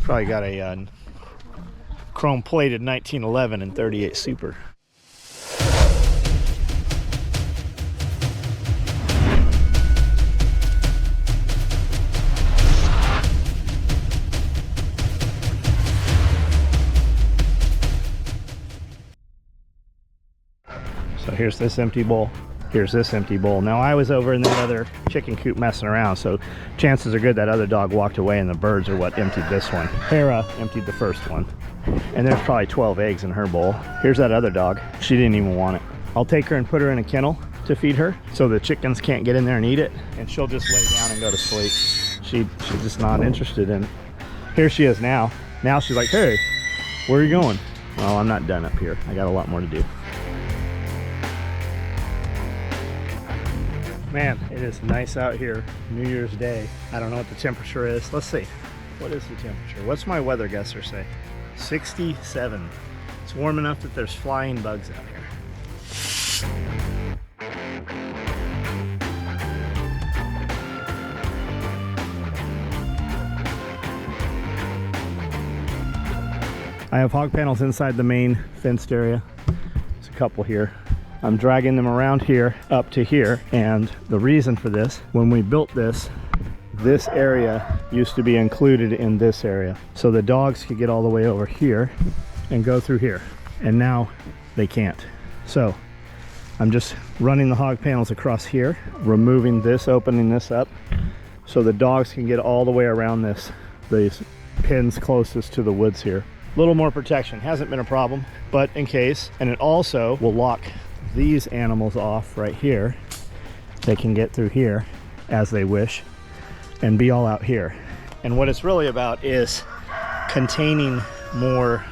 Probably got a chrome plated 1911 and 38 Super. So here's this empty bowl. Here's this empty bowl. Now I was over in that other chicken coop messing around, so chances are good that other dog walked away and the birds are what emptied this one. Hera emptied the first one. And there's probably 12 eggs in her bowl. Here's that other dog. She didn't even want it. I'll take her and put her in a kennel to feed her so the chickens can't get in there and eat it, and she'll just lay down and go to sleep. She's just not interested in it. Here she is now. Now she's like, hey, where are you going? Well, I'm not done up here. I got a lot more to do. Man, it is nice out here, New Year's Day. I don't know what the temperature is. Let's see. What is the temperature? What's my weather guesser say? 67. It's warm enough that there's flying bugs out here. I have hog panels inside the main fenced area. There's a couple here. I'm dragging them around here up to here, and the reason for this, when we built this area used to be included in this area, so the dogs could get all the way over here and go through here, and now they can't. So I'm just running the hog panels across here, removing this, opening this up, so the dogs can get all the way around these pins closest to the woods here. A little more protection, hasn't been a problem, but in case. And it also will lock these animals off right here. They can get through here as they wish and be all out here. And what it's really about is containing more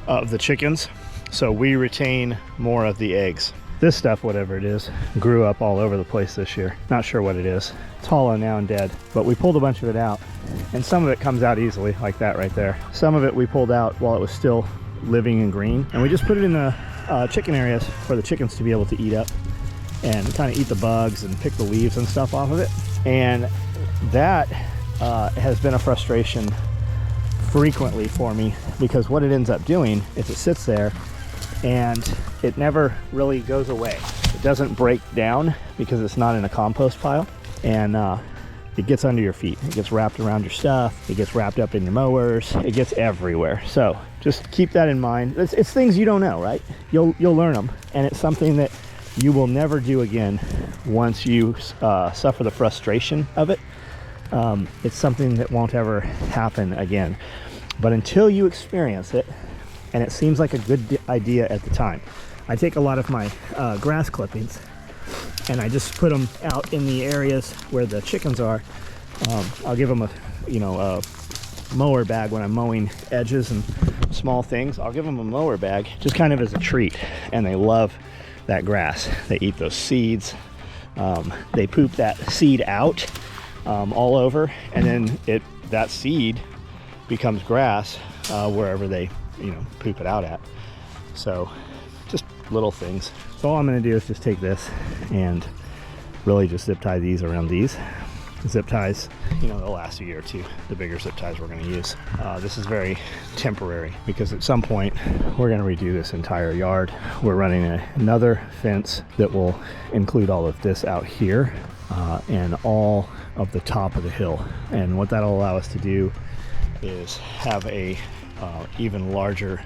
of the chickens so we retain more of the eggs. This stuff, whatever it is, grew up all over the place this year. Not sure what it is. It's hollow now and dead, but we pulled a bunch of it out, and some of it comes out easily, like that right there. Some of it we pulled out while it was still living and green, and we just put it in the chicken areas for the chickens to be able to eat up and kind of eat the bugs and pick the leaves and stuff off of it. And that has been a frustration frequently for me, because what it ends up doing is it sits there and it never really goes away. It doesn't break down because it's not in a compost pile, and it gets under your feet. It gets wrapped around your stuff. It gets wrapped up in your mowers. It gets everywhere. So just keep that in mind. It's things you don't know, right? You'll learn them, and it's something that you will never do again once you suffer the frustration of it. It's something that won't ever happen again. But until you experience it, and it seems like a good idea at the time, I take a lot of my grass clippings and I just put them out in the areas where the chickens are. I'll give them a mower bag when I'm mowing edges and small things. I'll give them a mower bag just kind of as a treat, and they love that grass. They eat those seeds. They poop that seed out all over, and then that seed becomes grass wherever they poop it out at. So just little things. So all I'm going to do is just take this and really just zip tie these around these. Zip ties, they'll last a year or two, the bigger zip ties we're going to use. This is very temporary because at some point we're going to redo this entire yard. We're running another fence that will include all of this out here and all of the top of the hill. And what that'll allow us to do is have a even larger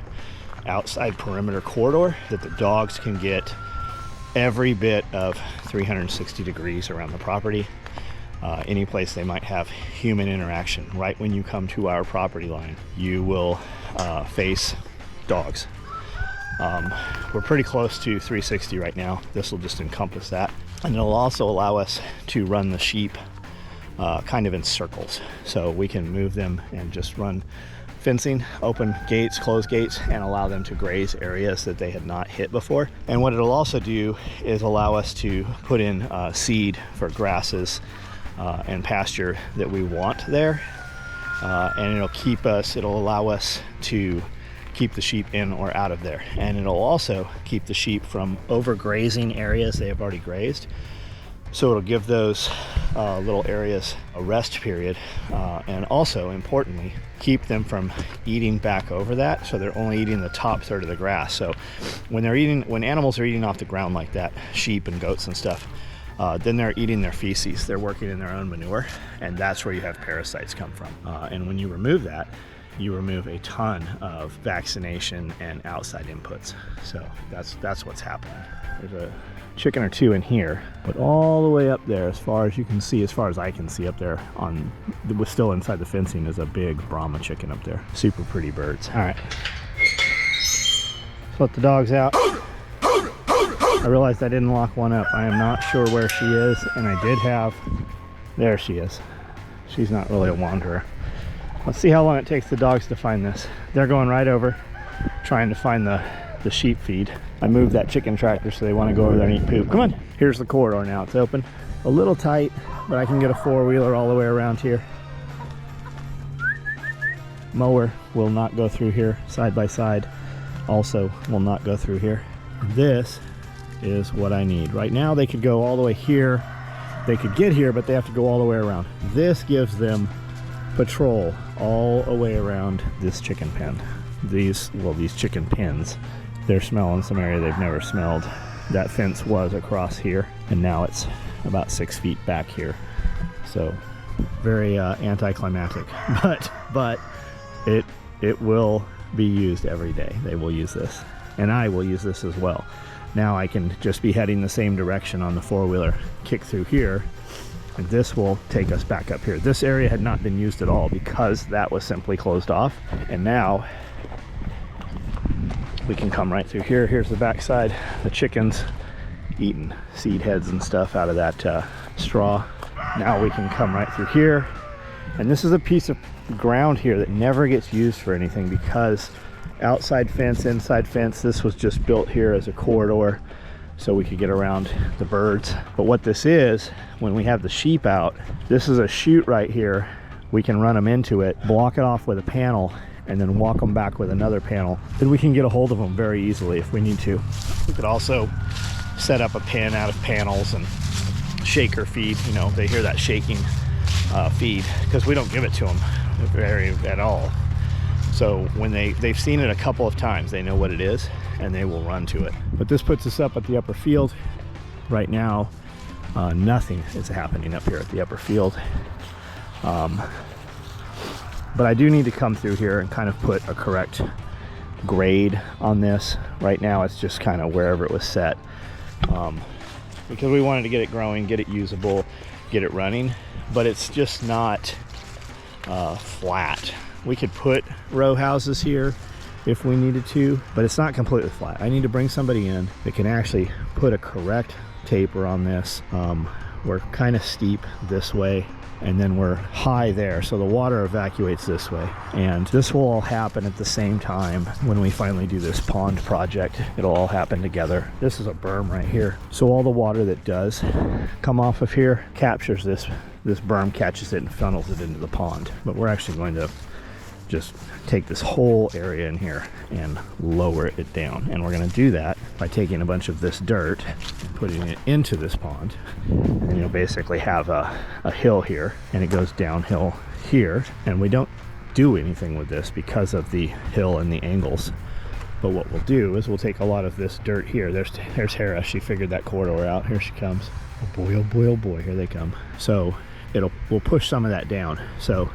outside perimeter corridor that the dogs can get every bit of 360 degrees around the property. Any place they might have human interaction. Right when you come to our property line, you will face dogs. We're pretty close to 360 right now. This will just encompass that, and it'll also allow us to run the sheep kind of in circles, so we can move them and just run fencing, open gates, close gates, and allow them to graze areas that they had not hit before. And what it'll also do is allow us to put in seed for grasses and pasture that we want there, and it'll allow us to keep the sheep in or out of there, and it'll also keep the sheep from overgrazing areas they have already grazed. So it'll give those little areas a rest period, and also importantly keep them from eating back over that, so they're only eating the top third of the grass. So when animals are eating off the ground like that, sheep and goats and stuff, then they're eating their feces, they're working in their own manure, and that's where you have parasites come from. And when you remove that, you remove a ton of vaccination and outside inputs. So that's what's happening. There's a chicken or two in here, but all the way up there, as far as you can see, as far as I can see up there, was still inside the fencing, is a big Brahma chicken up there. Super pretty birds. All right, let's let the dogs out. I realized I didn't lock one up. I am not sure where she is, and I did have, there she is. She's not really a wanderer. Let's see how long it takes the dogs to find this. They're going right over, trying to find the sheep feed. I moved that chicken tractor, so they want to go over there and eat poop. Come on. Here's the corridor now. It's open. A little tight, but I can get a four-wheeler all the way around here. Mower will not go through here. Side by side also will not go through here. This is what I need. Right now they could go all the way here. They could get here, but they have to go all the way around. This gives them patrol all the way around this chicken pen. These chicken pens. They're smelling some area they've never smelled. That fence was across here, and now it's about 6 feet back here. So very anticlimactic, but it will be used every day. They will use this, and I will use this as well. Now I can just be heading the same direction on the four-wheeler, kick through here, and this will take us back up here. This area had not been used at all because that was simply closed off, and now we can come right through here. Here's the backside. The chickens eating seed heads and stuff out of that straw. Now we can come right through here, and this is a piece of ground here that never gets used for anything because outside fence, inside fence, this was just built here as a corridor so we could get around the birds. But what this is, when we have the sheep out, this is a chute right here. We can run them into it, block it off with a panel, and then walk them back with another panel. Then we can get a hold of them very easily if we need to. We could also set up a pen out of panels and shaker feed. You know, they hear that shaking feed because we don't give it to them at all. So when they've seen it a couple of times, they know what it is and they will run to it. But this puts us up at the upper field. Right now, nothing is happening up here at the upper field. But I do need to come through here and kind of put a correct grade on this. Right now it's just kind of wherever it was set, because we wanted to get it growing, get it usable, get it running, but it's just not flat. We could put row houses here if we needed to, but it's not completely flat. I need to bring somebody in that can actually put a correct taper on this. We're kind of steep this way, and then we're high there, so the water evacuates this way. And this will all happen at the same time when we finally do this pond project. It'll all happen together. This is a berm right here, so all the water that does come off of here captures this berm, catches it and funnels it into the pond. But we're actually going to just take this whole area in here and lower it down, and we're going to do that by taking a bunch of this dirt and putting it into this pond. And you'll basically have a hill here, and it goes downhill here, and we don't do anything with this because of the hill and the angles. But what we'll do is we'll take a lot of this dirt here. There's Hera. She figured that corridor out. Here she comes. Oh boy, oh boy, oh boy, here they come. So we'll push some of that down, so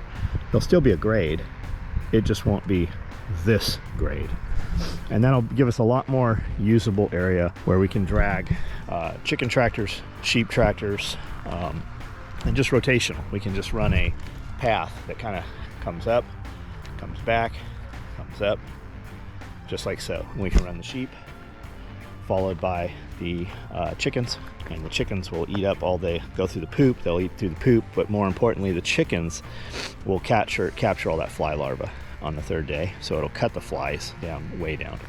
there'll still be a grade. It just won't be this grade, and that'll give us a lot more usable area where we can drag chicken tractors, sheep tractors, and just rotational. We can just run a path that kind of comes up, comes back, comes up, just like so. And we can run the sheep followed by the chickens, and the chickens will eat up all the, go through the poop, they'll eat through the poop, but more importantly, the chickens will capture all that fly larva on the third day, so it'll cut the flies down, way down.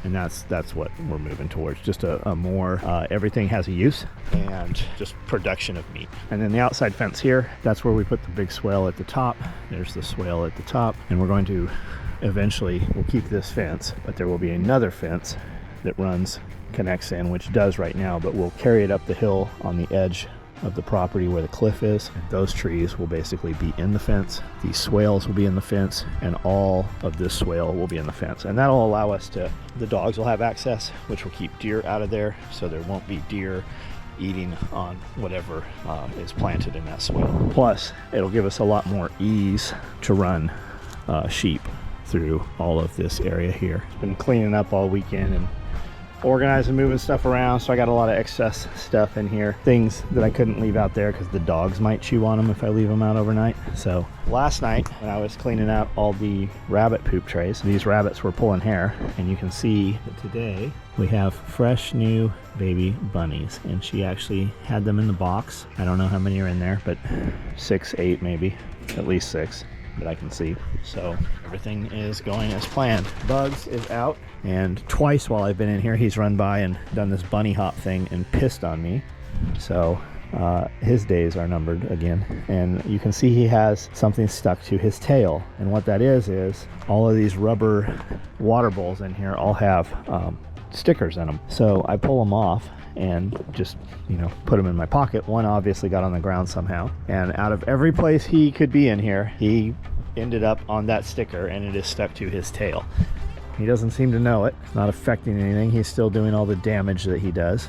And that's what we're moving towards, just a more, everything has a use, and just production of meat. And then the outside fence here, that's where we put the big swale at the top. There's the swale at the top, and we're going to eventually, we'll keep this fence, but there will be another fence that connects in, which does right now, but we'll carry it up the hill on the edge of the property where the cliff is. Those trees will basically be in the fence. These swales will be in the fence, and all of this swale will be in the fence. And that'll allow us to, the dogs will have access, which will keep deer out of there, so there won't be deer eating on whatever is planted in that swale. Plus, it'll give us a lot more ease to run sheep through all of this area here. Been cleaning up all weekend and organizing, moving stuff around, so I got a lot of excess stuff in here, things that I couldn't leave out there because the dogs might chew on them if I leave them out overnight. So last night when I was cleaning out all the rabbit poop trays, these rabbits were pulling hair, and you can see that today we have fresh new baby bunnies, and she actually had them in the box. I don't know how many are in there, but 6, 8 maybe, at least 6 that I can see. So everything is going as planned. Bugs is out, and twice while I've been in here he's run by and done this bunny hop thing and pissed on me. So his days are numbered again, and you can see he has something stuck to his tail, and what that is all of these rubber water bowls in here all have stickers in them. So I pull them off and just, you know, put them in my pocket. One obviously got on the ground somehow, and out of every place he could be in here, he ended up on that sticker, and it is stuck to his tail. He doesn't seem to know it. It's not affecting anything. He's still doing all the damage that he does.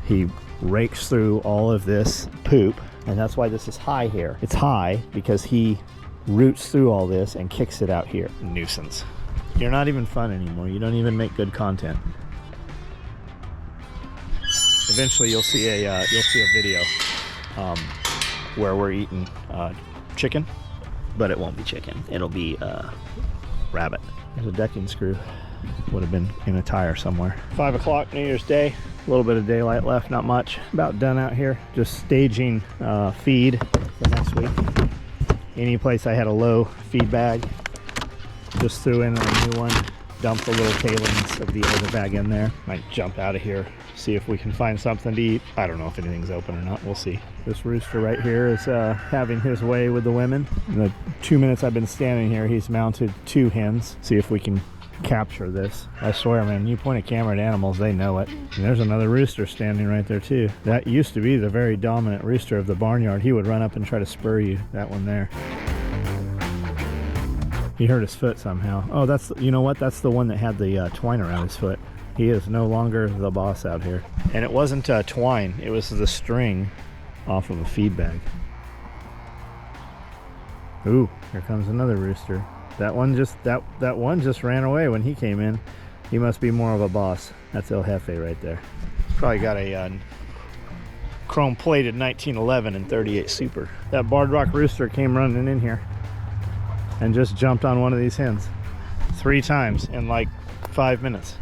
He rakes through all of this poop, and that's why this is high here. It's high because he roots through all this and kicks it out here. Nuisance. You're not even fun anymore. You don't even make good content. Eventually you'll see a video where we're eating chicken, but it won't be chicken. It'll be rabbit. There's a decking screw. Would have been in a tire somewhere. 5 o'clock, New Year's Day. A little bit of daylight left, not much. About done out here. Just staging feed for next week. Any place I had a low feed bag, just threw in a new one. Dump the little tailings of the other bag in there. Might jump out of here, see if we can find something to eat. I don't know if anything's open or not. We'll see. This rooster right here is having his way with the women. In the 2 minutes I've been standing here, he's mounted 2 hens. See if we can capture this. I swear, man, you point a camera at animals, they know it. And there's another rooster standing right there too. That used to be the very dominant rooster of the barnyard. He would run up and try to spur you. That one there. He hurt his foot somehow. Oh, that's, you know what? That's the one that had the twine around his foot. He is no longer the boss out here. And it wasn't twine. It was the string off of a feed bag. Ooh, here comes another rooster. That one just ran away when he came in. He must be more of a boss. That's El Jefe right there. Probably got a chrome plated 1911 and 38 Super. That Barred Rock rooster came running in here and just jumped on one of these hens 3 times in like 5 minutes.